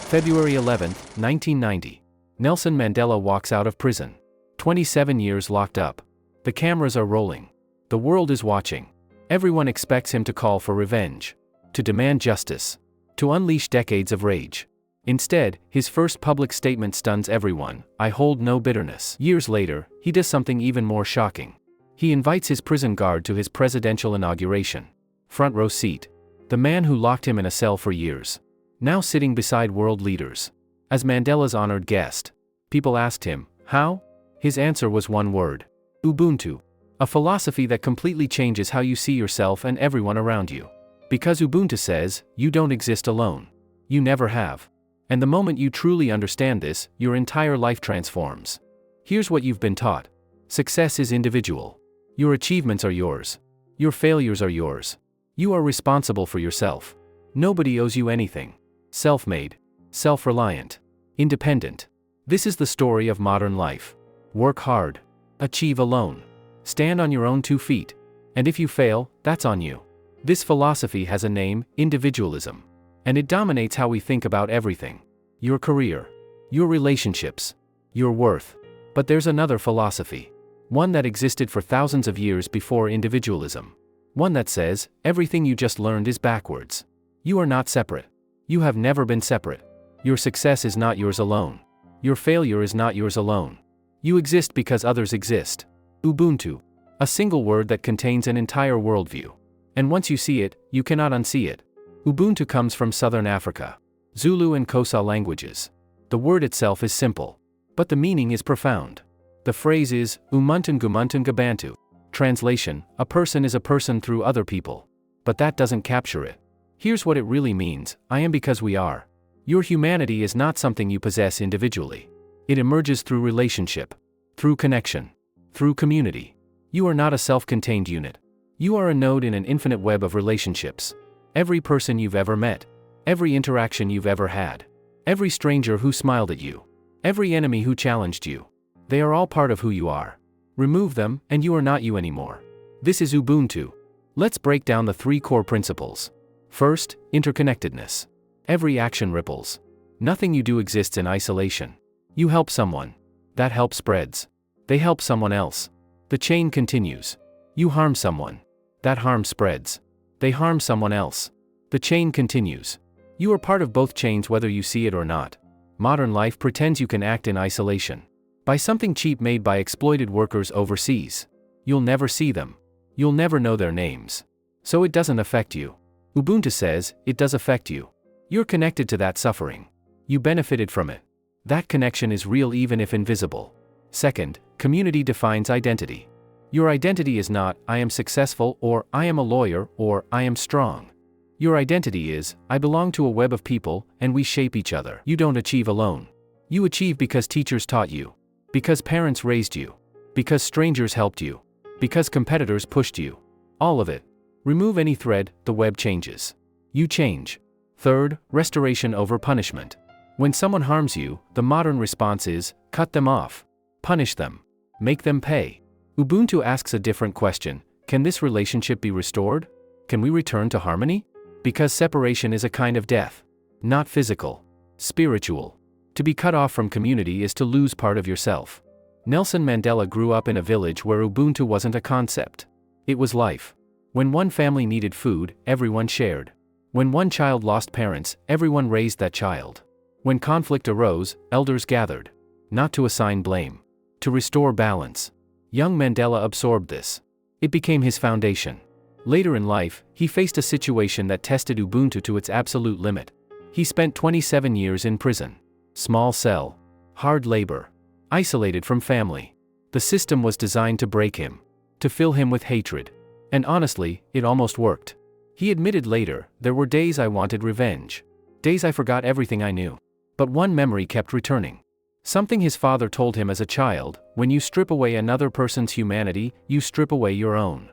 February 11, 1990. Nelson Mandela walks out of prison. 27 years locked up. The cameras are rolling. The world is watching. Everyone expects him to call for revenge, to demand justice, to unleash decades of rage. Instead, his first public statement stuns everyone: "I hold no bitterness." Years later, he does something even more shocking. He invites his prison guard to his presidential inauguration. Front row seat. The man who locked him in a cell for years, now sitting beside world leaders. As Mandela's honored guest, people asked him, how? His answer was one word: Ubuntu. A philosophy that completely changes how you see yourself and everyone around you. Because Ubuntu says, you don't exist alone. You never have. And the moment you truly understand this, your entire life transforms. Here's what you've been taught. Success is individual. Your achievements are yours. Your failures are yours. You are responsible for yourself. Nobody owes you anything. Self-made. Self-reliant. Independent. This is the story of modern life. Work hard. Achieve alone. Stand on your own 2 feet. And if you fail, that's on you. This philosophy has a name: individualism. And it dominates how we think about everything. Your career. Your relationships. Your worth. But there's another philosophy. One that existed for thousands of years before individualism. One that says, everything you just learned is backwards. You are not separate. You have never been separate. Your success is not yours alone. Your failure is not yours alone. You exist because others exist. Ubuntu. A single word that contains an entire worldview. And once you see it, you cannot unsee it. Ubuntu comes from Southern Africa. Zulu and Xhosa languages. The word itself is simple, but the meaning is profound. The phrase is, umuntu ngumuntu ngabantu. Translation: a person is a person through other people. But that doesn't capture it. Here's what it really means: I am because we are. Your humanity is not something you possess individually. It emerges through relationship, through connection, through community. You are not a self-contained unit. You are a node in an infinite web of relationships. Every person you've ever met, every interaction you've ever had, every stranger who smiled at you, every enemy who challenged you, they are all part of who you are. Remove them, and you are not you anymore. This is Ubuntu. Let's break down the 3 core principles. First, interconnectedness. Every action ripples. Nothing you do exists in isolation. You help someone. That help spreads. They help someone else. The chain continues. You harm someone. That harm spreads. They harm someone else. The chain continues. You are part of both chains whether you see it or not. Modern life pretends you can act in isolation. Buy something cheap made by exploited workers overseas. You'll never see them. You'll never know their names. So it doesn't affect you. Ubuntu says, it does affect you. You're connected to that suffering. You benefited from it. That connection is real even if invisible. Second, community defines identity. Your identity is not, I am successful, or I am a lawyer, or I am strong. Your identity is, I belong to a web of people, and we shape each other. You don't achieve alone. You achieve because teachers taught you. Because parents raised you. Because strangers helped you. Because competitors pushed you. All of it. Remove any thread, the web changes. You change. Third, restoration over punishment. When someone harms you, the modern response is, cut them off. Punish them. Make them pay. Ubuntu asks a different question: can this relationship be restored? Can we return to harmony? Because separation is a kind of death. Not physical. Spiritual. To be cut off from community is to lose part of yourself. Nelson Mandela grew up in a village where Ubuntu wasn't a concept. It was life. When one family needed food, everyone shared. When one child lost parents, everyone raised that child. When conflict arose, elders gathered. Not to assign blame. To restore balance. Young Mandela absorbed this. It became his foundation. Later in life, he faced a situation that tested Ubuntu to its absolute limit. He spent 27 years in prison. Small cell. Hard labor. Isolated from family. The system was designed to break him. To fill him with hatred. And honestly, it almost worked. He admitted later, there were days I wanted revenge. Days I forgot everything I knew. But one memory kept returning. Something his father told him as a child: when you strip away another person's humanity, you strip away your own.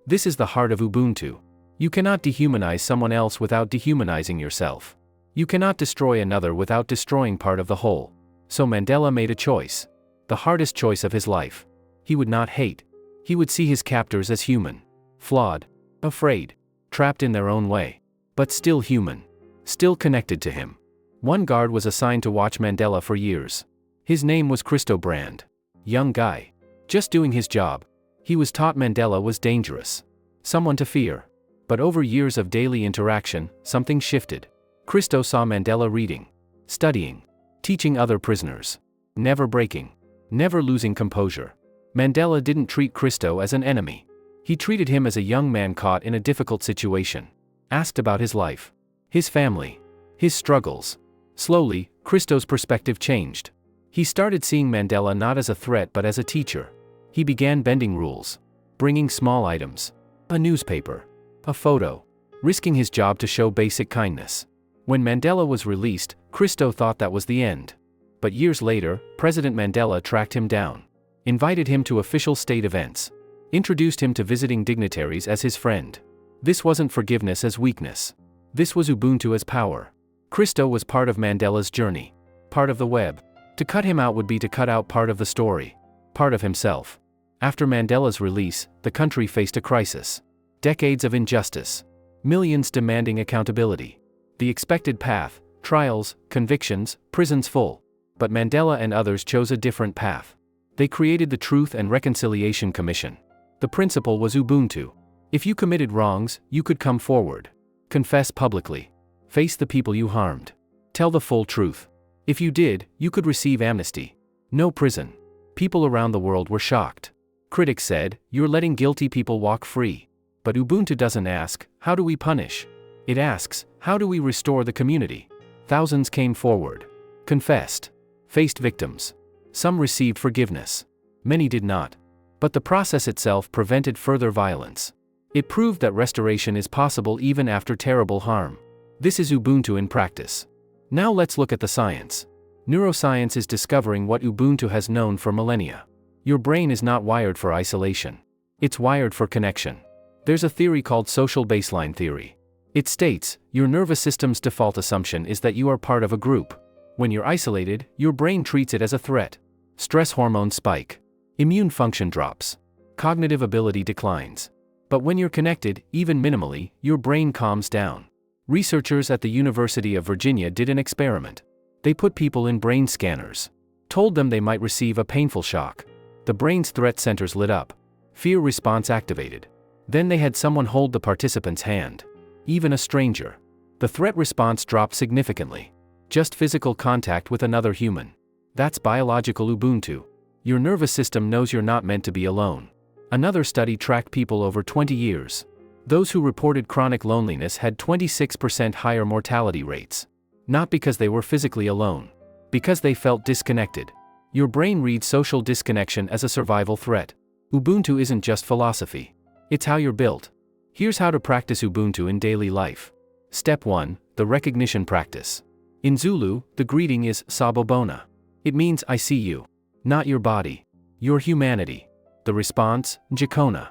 This is the heart of Ubuntu. You cannot dehumanize someone else without dehumanizing yourself. You cannot destroy another without destroying part of the whole. So Mandela made a choice. The hardest choice of his life. He would not hate. He would see his captors as human. Flawed. Afraid. Trapped in their own way. But still human. Still connected to him. One guard was assigned to watch Mandela for years. His name was Christo Brand. Young guy. Just doing his job. He was taught Mandela was dangerous. Someone to fear. But over years of daily interaction, something shifted. Christo saw Mandela reading, studying, teaching other prisoners. Never breaking. Never losing composure. Mandela didn't treat Christo as an enemy. He treated him as a young man caught in a difficult situation. Asked about his life. His family. His struggles. Slowly, Christo's perspective changed. He started seeing Mandela not as a threat but as a teacher. He began bending rules. Bringing small items. A newspaper. A photo. Risking his job to show basic kindness. When Mandela was released, Christo thought that was the end. But years later, President Mandela tracked him down. Invited him to official state events. Introduced him to visiting dignitaries as his friend. This wasn't forgiveness as weakness. This was Ubuntu as power. Christo was part of Mandela's journey. Part of the web. To cut him out would be to cut out part of the story. Part of himself. After Mandela's release, the country faced a crisis. Decades of injustice. Millions demanding accountability. The expected path, trials, convictions, prisons full. But Mandela and others chose a different path. They created the Truth and Reconciliation Commission. The principle was Ubuntu. If you committed wrongs, you could come forward. Confess publicly. Face the people you harmed. Tell the full truth. If you did, you could receive amnesty. No prison. People around the world were shocked. Critics said, "You're letting guilty people walk free." But Ubuntu doesn't ask, "How do we punish?" It asks, "How do we restore the community?" Thousands came forward. Confessed. Faced victims. Some received forgiveness. Many did not. But the process itself prevented further violence. It proved that restoration is possible even after terrible harm. This is Ubuntu in practice. Now let's look at the science. Neuroscience is discovering what Ubuntu has known for millennia. Your brain is not wired for isolation. It's wired for connection. There's a theory called social baseline theory. It states, your nervous system's default assumption is that you are part of a group. When you're isolated, your brain treats it as a threat. Stress hormones spike. Immune function drops. Cognitive ability declines. But when you're connected, even minimally, your brain calms down. Researchers at the University of Virginia did an experiment. They put people in brain scanners. Told them they might receive a painful shock. The brain's threat centers lit up. Fear response activated. Then they had someone hold the participant's hand. Even a stranger. The threat response dropped significantly. Just physical contact with another human. That's biological Ubuntu. Your nervous system knows you're not meant to be alone. Another study tracked people over 20 years. Those who reported chronic loneliness had 26% higher mortality rates. Not because they were physically alone. Because they felt disconnected. Your brain reads social disconnection as a survival threat. Ubuntu isn't just philosophy. It's how you're built. Here's how to practice Ubuntu in daily life. Step 1, the recognition practice. In Zulu, the greeting is Sabobona. It means I see you. Not your body. Your humanity. The response, Njikona.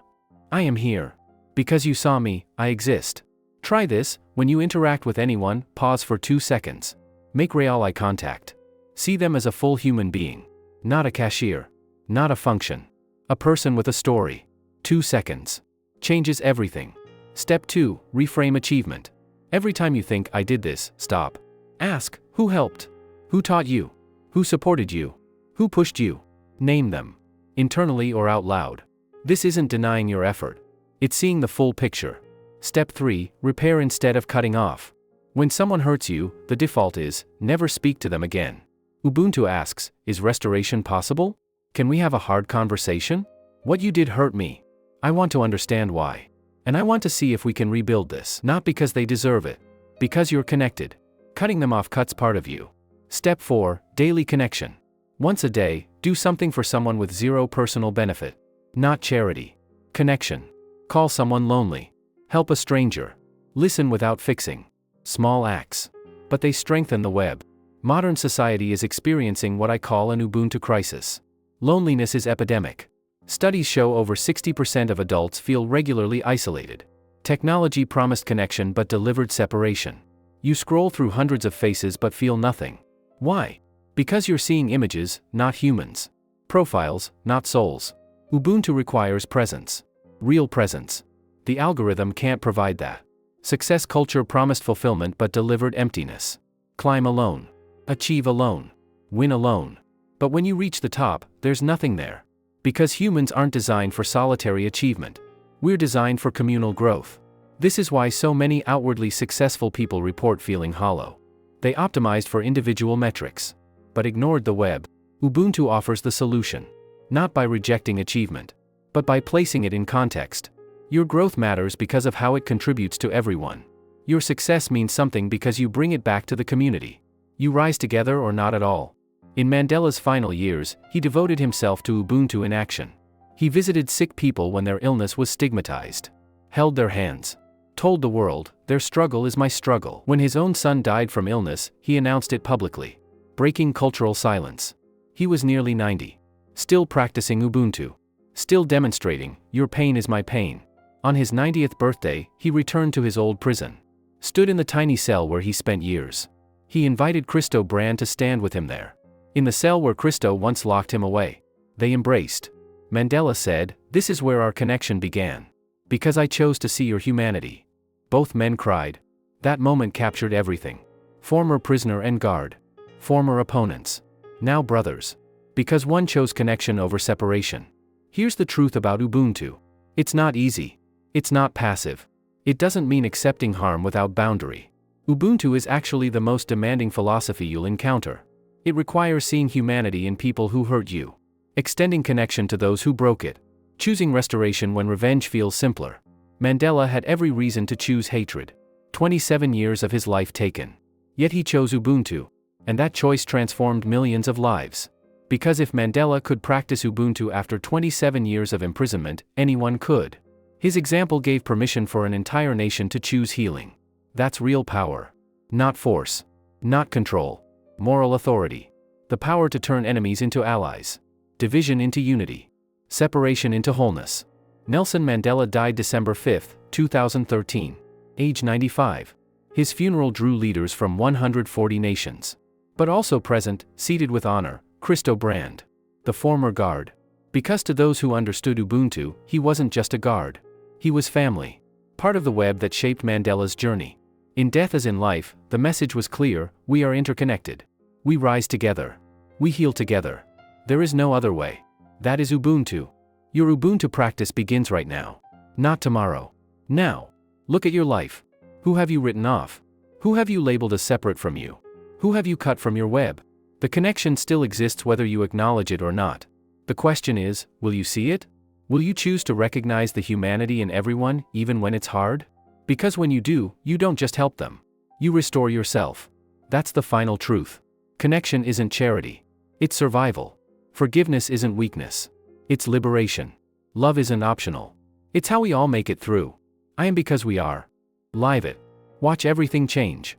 I am here. Because you saw me, I exist. Try this, when you interact with anyone, pause for 2 seconds. Make real eye contact. See them as a full human being. Not a cashier. Not a function. A person with a story. 2 seconds. Changes everything. Step 2, reframe achievement. Every time you think, I did this, stop. Ask, who helped? Who taught you? Who supported you? Who pushed you? Name them. Internally or out loud. This isn't denying your effort. It's seeing the full picture. Step 3, repair instead of cutting off. When someone hurts you, the default is, never speak to them again. Ubuntu asks, is restoration possible? Can we have a hard conversation? What you did hurt me. I want to understand why. And I want to see if we can rebuild this. Not because they deserve it. Because you're connected. Cutting them off cuts part of you. Step 4, daily connection. Once a day, do something for someone with zero personal benefit. Not charity. Connection. Call someone lonely. Help a stranger. Listen without fixing. Small acts. But they strengthen the web. Modern society is experiencing what I call an Ubuntu crisis. Loneliness is epidemic. Studies show over 60% of adults feel regularly isolated. Technology promised connection but delivered separation. You scroll through hundreds of faces but feel nothing. Why? Because you're seeing images, not humans. Profiles, not souls. Ubuntu requires presence. Real presence. The algorithm can't provide that. Success culture promised fulfillment but delivered emptiness. Climb alone. Achieve alone. Win alone. But when you reach the top, there's nothing there. Because humans aren't designed for solitary achievement. We're designed for communal growth. This is why so many outwardly successful people report feeling hollow. They optimized for individual metrics, but ignored the web. Ubuntu offers the solution. Not by rejecting achievement, but by placing it in context. Your growth matters because of how it contributes to everyone. Your success means something because you bring it back to the community. You rise together or not at all. In Mandela's final years, he devoted himself to Ubuntu in action. He visited sick people when their illness was stigmatized. Held their hands. Told the world, their struggle is my struggle. When his own son died from illness, he announced it publicly. Breaking cultural silence. He was nearly 90. Still practicing Ubuntu. Still demonstrating, your pain is my pain. On his 90th birthday, he returned to his old prison. Stood in the tiny cell where he spent years. He invited Cristo Brand to stand with him there. In the cell where Cristo once locked him away. They embraced. Mandela said, "This is where our connection began. Because I chose to see your humanity." Both men cried. That moment captured everything. Former prisoner and guard. Former opponents. Now brothers. Because one chose connection over separation. Here's the truth about Ubuntu. It's not easy. It's not passive. It doesn't mean accepting harm without boundary. Ubuntu is actually the most demanding philosophy you'll encounter. It requires seeing humanity in people who hurt you. Extending connection to those who broke it. Choosing restoration when revenge feels simpler. Mandela had every reason to choose hatred. 27 years of his life taken. Yet he chose Ubuntu. And that choice transformed millions of lives. Because if Mandela could practice Ubuntu after 27 years of imprisonment, anyone could. His example gave permission for an entire nation to choose healing. That's real power. Not force. Not control. Moral authority. The power to turn enemies into allies. Division into unity. Separation into wholeness. Nelson Mandela died December 5, 2013. Age 95. His funeral drew leaders from 140 nations. But also present, seated with honor, Cristo Brand. The former guard. Because to those who understood Ubuntu, he wasn't just a guard. He was family. Part of the web that shaped Mandela's journey. In death as in life, the message was clear: we are interconnected. We rise together. We heal together. There is no other way. That is Ubuntu. Your Ubuntu practice begins right now. Not tomorrow. Now. Look at your life. Who have you written off? Who have you labeled as separate from you? Who have you cut from your web? The connection still exists whether you acknowledge it or not. The question is, will you see it? Will you choose to recognize the humanity in everyone, even when it's hard? Because when you do, you don't just help them. You restore yourself. That's the final truth. Connection isn't charity. It's survival. Forgiveness isn't weakness. It's liberation. Love isn't optional. It's how we all make it through. I am because we are. Live it. Watch everything change.